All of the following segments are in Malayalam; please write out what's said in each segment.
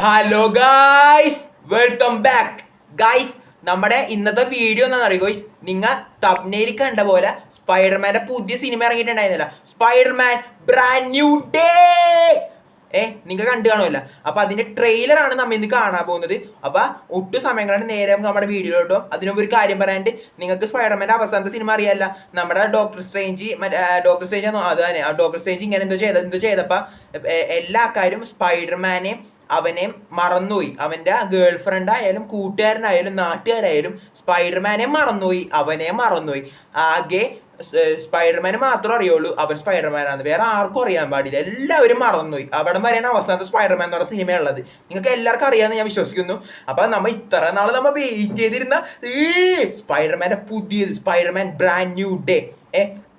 Hello guys, welcome back guys. നമ്മുടെ ഇന്നത്തെ വീഡിയോ എന്താണെന്ന് അറിയോ ഗായ്സ്? നിങ്ങൾ തബ്നെയിൽ കണ്ട പോലെ സ്പൈഡർമാന്റെ പുതിയ സിനിമ ഇറങ്ങിയിട്ടുണ്ടായിരുന്നില്ല, സ്പൈഡർമാൻ ബ്രാൻഡ് ന്യൂ ഡേ. നിങ്ങൾ കണ്ടു കാണുമല്ല. അപ്പൊ അതിന്റെ ട്രെയിലർ ആണ് നമ്മൾ ഇന്ന് കാണാൻ പോകുന്നത്. അപ്പൊ ഒട്ടും സമയങ്ങളാണ് നേരെ നമ്മുടെ വീഡിയോയിലോട്ടോ. അതിനുമുമ്പ് ഒരു കാര്യം പറയാണ്ട്, നിങ്ങൾക്ക് സ്പൈഡർമാന്റെ അവസാനത്തെ സിനിമ അറിയാല്ല, നമ്മുടെ ഡോക്ടർ സ്ട്രേഞ്ച് അത് തന്നെ. ആ ഡോക്ടർ സ്ട്രേഞ്ച് ഇങ്ങനെ എന്തോ ചെയ്തപ്പോ എല്ലാ ആൾക്കാരും സ്പൈഡർമാനെ അവനെ മറന്നുപോയി. അവന്റെ ഗേൾ ഫ്രണ്ട് ആയാലും കൂട്ടുകാരനായാലും നാട്ടുകാരായാലും സ്പൈഡർമാനെ മറന്നുപോയി, അവനെ മറന്നുപോയി. ആകെ സ്പൈഡർമാനെ മാത്രമേ അറിയുള്ളൂ അവൻ സ്പൈഡർമാനാണ്, വേറെ ആർക്കും അറിയാൻ പാടില്ല. എല്ലാവരും മറന്നുപോയി. അവിടെ വരെയാണ് അവസാനത്തെ സ്പൈഡർമാൻ എന്ന് പറഞ്ഞ സിനിമ ഉള്ളത്. നിങ്ങൾക്ക് എല്ലാവർക്കും അറിയാമെന്ന് ഞാൻ വിശ്വസിക്കുന്നു. അപ്പൊ നമ്മൾ ഇത്ര നാൾ നമ്മൾ വെയിറ്റ് ചെയ്തിരുന്ന സ്പൈഡർമാന്റെ പുതിയത് സ്പൈഡർമാൻ ബ്രാൻഡ് ന്യൂ ഡേ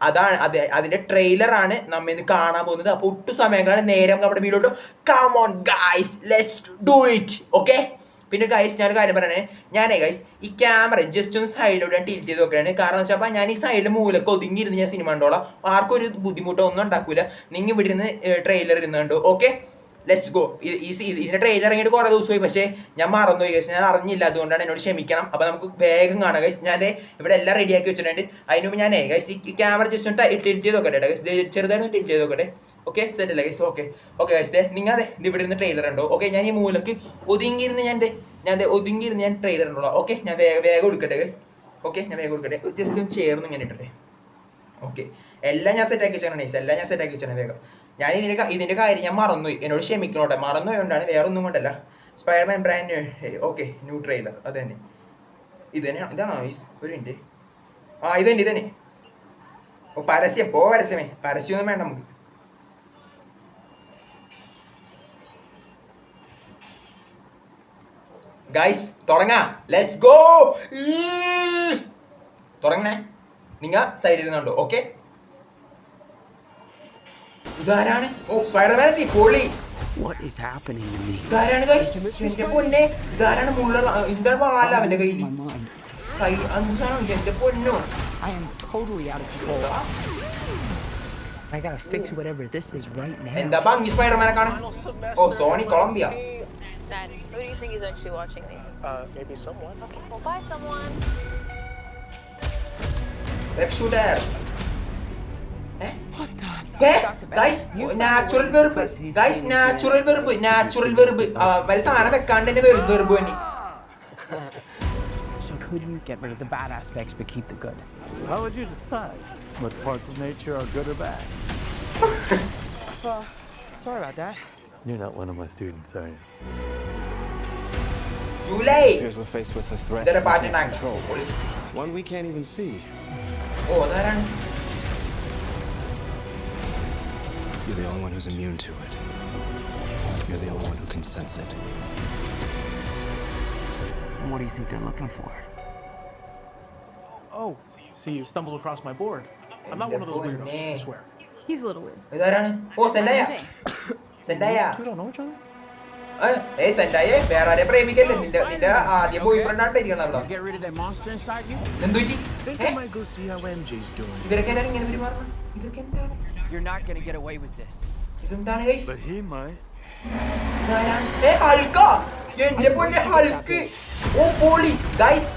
അതാണ് അതിന്റെ ട്രെയിലർ ആണ് നമ്മൾ ഇന്ന് കാണാൻ പോകുന്നത്. അപ്പൊ ഒട്ടും സമയങ്ങളാണ് നേരെ നമ്മുടെ video. Come on guys, let's do it. Okay. പിന്നെ ഗൈസ്, ഞാനൊരു കാര്യം പറയണേ. ഗൈസ് ഈ ക്യാമറ ജസ്റ്റ് ഒന്ന് സൈഡിലൂടെ ടിൽറ്റ് ചെയ്ത് നോക്കുകയാണ്. കാരണം വെച്ചാൽ അപ്പോൾ ഞാൻ ഈ സൈഡിൽ മൂലൊക്കെ ഒതുങ്ങിയിരുന്ന് ഞാൻ സിനിമ കണ്ടോളാം. ആർക്കും ഒരു ബുദ്ധിമുട്ടോ ഒന്നും ഉണ്ടാക്കൂല. നിങ്ങൾ ഇവിടെ ഇരുന്ന് ട്രെയിലർ ഇരുന്ന് കണ്ടു. Okay, let's go. ഇതിന്റെ ട്രെയിലർ ഇറങ്ങിയിട്ട് കുറേ ദിവസമായി, പക്ഷേ ഞാൻ മറന്നുപോയി ഗൈസ്, ഞാൻ അറിഞ്ഞില്ല. അതുകൊണ്ടാണ് എന്നോട് ക്ഷമിക്കണം. അപ്പോൾ നമുക്ക് വേഗം കാണാം ഗൈസ്. ഞാൻ ഇവിടെ എല്ലാം റെഡിയാക്കി വെച്ചിട്ടുണ്ട്. അതിന് മുമ്പ് ഞാൻ ഗൈസ് ഈ ക്യാമറ ജസ്റ്റ് ഒന്ന് ടിൽറ്റ് ചെയ്ത് നോക്കട്ടെ ഗൈസ്, ചെറുതായിട്ട് ടിൽറ്റ് ചെയ്ത് നോക്കട്ടെ. ഓക്കെ, സെറ്റ് അല്ലേ ഗൈസ്? ഓക്കെ ഗൈസ്, നിങ്ങൾ ഇവിടെ ഇരുന്ന് ട്രെയിലർ ഉണ്ടോ? ഓക്കെ, ഞാൻ ഈ മൂലക്ക് ഒതുങ്ങിയിരുന്ന് ഞാൻ ഒതുങ്ങിയിരുന്ന് ഞാൻ ട്രെയിലർ ഉണ്ടോ? ഓക്കെ, ഞാൻ വേഗം എടുക്കട്ടെ ഗൈസ്. ഓക്കെ, ഞാൻ വേഗം എടുക്കട്ടെ. ജസ്റ്റ് ഒന്ന് ചേർന്ന് ഇങ്ങനെ ഇട്ടട്ടെ. ഓക്കെ, എല്ലാം ഞാൻ സെറ്റാക്കി വെച്ചാണ് ഗൈസ്, എല്ലാം ഞാൻ സെറ്റാക്കി വെച്ചാണ്. വേഗം ഞാൻ ഇതിന്റെ കാര്യം ഞാൻ മറന്നുപോയി, എന്നോട് ക്ഷമിക്കണോട്ടെ. മറന്നുപോയോണ്ടാണ്, വേറെ ഒന്നും കൊണ്ടല്ല. Spiderman brand okay new trailer. അത് തന്നെ, ഇത് തന്നെയാണ്. ഇതാണോ ഒരു മിനിറ്റ്? ഇത് തന്നെ. ഓ, പരസ്യമേ പരസ്യമൊന്നും വേണ്ട നമുക്ക്. ഗൈസ് തുടങ്ങാം, ലെറ്റ്സ് ഗോ. തുടങ്ങണേ, നിങ്ങൾ സൈഡിൽ ഇരുന്നുണ്ടോ? ഓക്കെ, ഇതാരാണ്? ഓ, സ്പൈഡർമാൻ എത്തി. പൊളി. ഇതാരാണ് ഗൈസ്? എന്റെ പൊന്നെ, ഇതാരാണ്? എന്താണ് വാല അവന്റെ കയ്യിൽ? എന്റെ പൊന്നോ, എന്താ ഭംഗി സ്പൈഡർമാനെ കാണാൻ. ഓ, Sony Columbia. Dad, who do you think is actually watching these? Maybe someone. Okay, well, bye, someone. Web shooter. What the? Guys, natural verb. Guys, natural verb. Very സാധനം വെക്കാണ്ട് തന്നെ verb തന്നെ. So couldn't get rid of the bad aspects but keep the good? How would you decide what parts of nature are good or bad? Sorry about that. You're not one of my students, are you? July. Here's we're faced with a threat ഇതൊരു we പാട്ട് can't control. One we can't even see. ഓ, അതാരാണ്? You're the only one who's immune to it. You're the only one who can sense it. And what do you think they're looking for? Oh, see, you stumbled across my board. I'm not one of those weirdos, I swear. He's a little weird. ഇതാരാണ്? ഓ, സെൻഡായ. You don't know each other? സെൻഡായെ വേറെ ആരെ പ്രേമിക്കല്ലേ? നിന്റെ ആദ്യ ബോയ് ഫ്രണ്ട് ആയിട്ട് ഇരിക്കണം അവിടെ. Get rid of that monster inside you? എന്തുപറ്റി? Think I might go see how MJ's doing. ഇവരൊക്കെ എന്താണ് ഇങ്ങനെ പെരുമാറുന്നത്? ഇതൊക്കെ എന്താണ്? You're not gonna get away with this. ഇതെന്താണ് ഗൈസ്? But he might. ഹൾക്കാ, എന്റെ പൊന്നെ ഹൾക്ക്. ഓ, പൊളി ഗൈസ്.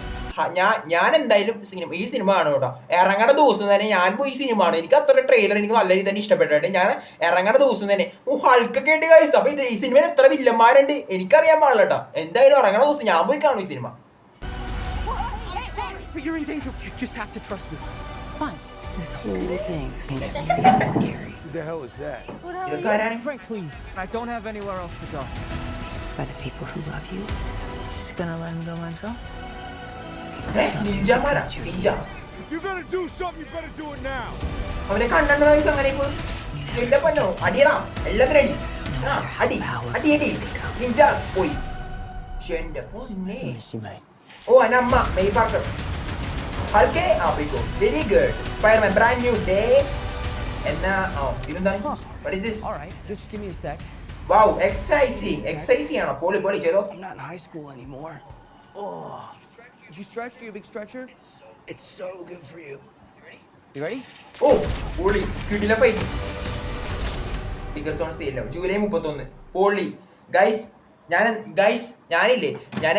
ഞാൻ എന്തായാലും ഈ സിനിമ കാണും കേട്ടോ. ഇറങ്ങണ ദിവസം തന്നെ ഞാൻ പോയി ഈ സിനിമ കാണും. എനിക്ക് അത്ര ട്രെയിലർ എനിക്ക് നല്ല രീതിയിൽ തന്നെ ഇഷ്ടപ്പെട്ടിട്ട് ഞാൻ ഇറങ്ങണ ദിവസം തന്നെ ഹൾക്കൊക്കെ ഉണ്ട് ഗൈസ്. അപ്പൊ ഈ സിനിമയിൽ എത്ര വില്ലന്മാരുണ്ട് എനിക്കറിയാൻ പാടില്ല കേട്ടോ. എന്തായാലും ഇറങ്ങണ ദിവസം ഞാൻ പോയി കാണും ഈ cinema. But you're in danger. You just have to trust me. Fine. This whole thing is really scary. Who the hell is that? What the hell ഇതൊക്കെ are you? ആരാണ്? Frank, please. I don't have anywhere else to go. By the people who love you. Just gonna let him go by himself? നിഞ്ചാമാരാ, Ninjas. If you're gonna do something, you better do it now. അവനെ കണ്ടോ ഗൈസ്? അങ്ങനെ ഇപ്പൊ എന്റെ പൊന്നോ, അടിയടാ, എല്ലാത്തിനും അടി. അടി അടി അടി. നിഞ്ചാസ് പോയി. എന്റെ പൊന്നേ. Miss you, mate. ഓ, അനമ്മ മെയ് പാർക്കർ. ഹൾക്കേ പോയിക്കോ. Very good. Spiderman brand new day. എന്നാ ഇതെന്താണ്? What is this? All right, just give me a sec. Wow, exercising ആണോ? പൊളി ചെയ്തോ. I'm not in high school anymore. Oh. Did you stretch? You a big stretcher? It's so good for you. You ready? ഓ, പൊളി. കിടില fight. Tickets on sale. July 31. പൊളി ഗൈസ്. ഞാൻ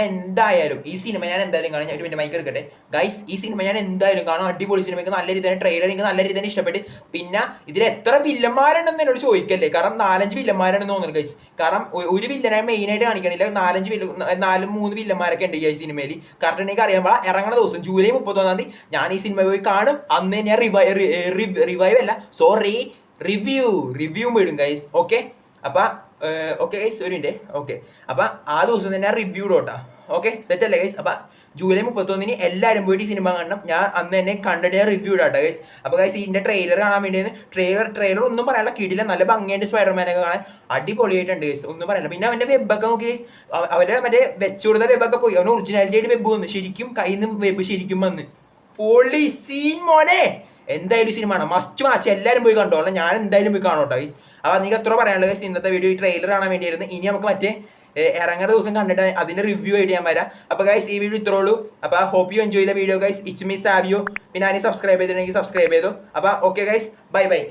എന്തായാലും ഈ സിനിമ ഞാൻ എന്തായാലും കാണാം. ഞാൻ പിന്നെ മൈക്ക് എടുക്കട്ടെ ഗൈസ്. ഈ സിനിമ ഞാൻ എന്തായാലും കാണാം. അടിപൊളി സിനിമയ്ക്ക് നല്ല രീതിയിൽ ട്രെയിലർ എനിക്ക് നല്ല രീതിയിൽ തന്നെ ഇഷ്ടപ്പെട്ട്. പിന്നെ ഇതിൽ എത്ര വില്ലന്മാരുണ്ടെന്ന് എന്നോട് ചോദിക്കല്ലേ, കാരണം 4-5 വില്ലന്മാരാണെന്ന് തോന്നുന്നു ഗൈസ്. കാരണം ഒരു വില്ലനെ മെയിനായിട്ട് കാണിക്കണില്ല, 3 വില്ലന്മാരൊക്കെ ഉണ്ട് ഈ സിനിമയിൽ. കറക്റ്റ് എനിക്ക് അറിയാൻ ഇറങ്ങുന്ന ദിവസം ജൂലൈ 31 ഞാൻ ഈ സിനിമ പോയി കാണും. അന്ന് ഞാൻ റിവൈവ് അല്ല സോറി റിവ്യൂ ഇടും ഗൈസ്. ഓക്കെ അപ്പം ഓക്കെ ഗൈസ് ഒരു മിനിറ്റ്. ഓക്കെ അപ്പം ആ ദിവസം തന്നെ റിവ്യൂ ഇടോട്ടാ. ഓക്കെ സെറ്റ് അല്ലേ ഗൈസ്? അപ്പം ജൂലൈ 31 എല്ലാവരും പോയിട്ട് ഈ സിനിമ കാണണം. ഞാൻ അന്ന് തന്നെ കണ്ടിട്ട് റിവ്യൂ ഇടാട്ടെ ഗൈസ്. അപ്പോൾ ഗൈസ് ഇതിൻ്റെ ട്രെയിലർ കാണാൻ വേണ്ടി ട്രെയിലർ ഒന്നും പറയാനുള്ള കിടില നല്ല ഭംഗിയായിട്ട് സ്പൈഡർമാനൊക്കെ കാണാൻ അടിപൊളിയായിട്ടുണ്ട് ഗൈസ്, ഒന്നും പറയില്ല. പിന്നെ അവൻ്റെ വെബൊക്കെ നോക്കി ഗൈസ്, അവരെ മറ്റേ വെച്ചു കൊടുത്ത വെബൊക്കെ പോയി, അവന് ഒറിജിനാലിറ്റി ആയിട്ട് വെബ് വന്നു, ശരിക്കും കയ്യിൽ നിന്ന് വെബ് ശരിക്കും വന്ന് പൊളി സീൻ മോനെ. എന്തായാലും സിനിമ ആണ് മസ്റ്റ് വാച്ച്, എല്ലാവരും പോയി കണ്ടോളാം. ഞാൻ എന്തായാലും പോയി കാണോട്ടോ ഗൈസ്. അപ്പോൾ നിങ്ങൾക്ക് എത്ര പറയാനുള്ളത് ഗൈസ് ഇന്നത്തെ വീഡിയോ ഈ ട്രെയിലർ കാണാൻ വേണ്ടിയായിരുന്നു. ഇനി നമുക്ക് മറ്റേ ഇറങ്ങുന്ന ദിവസം കണ്ടിട്ട് അതിന്റെ റിവ്യൂ ആയിട്ട് ഞാൻ വരാം. അപ്പോൾ ഗൈസ് ഈ വീഡിയോ ഇത്രേ ഉള്ളൂ. അപ്പോൾ hope you enjoy the video guys. It's me Savio. പിന്നെ ആരെയും സബ്സ്ക്രൈബ് ചെയ്തിട്ടുണ്ടെങ്കിൽ സബ്സ്ക്രൈബ് ചെയ്തോ. അപ്പോൾ ഓക്കെ ഗൈസ്, ബൈ ബൈ.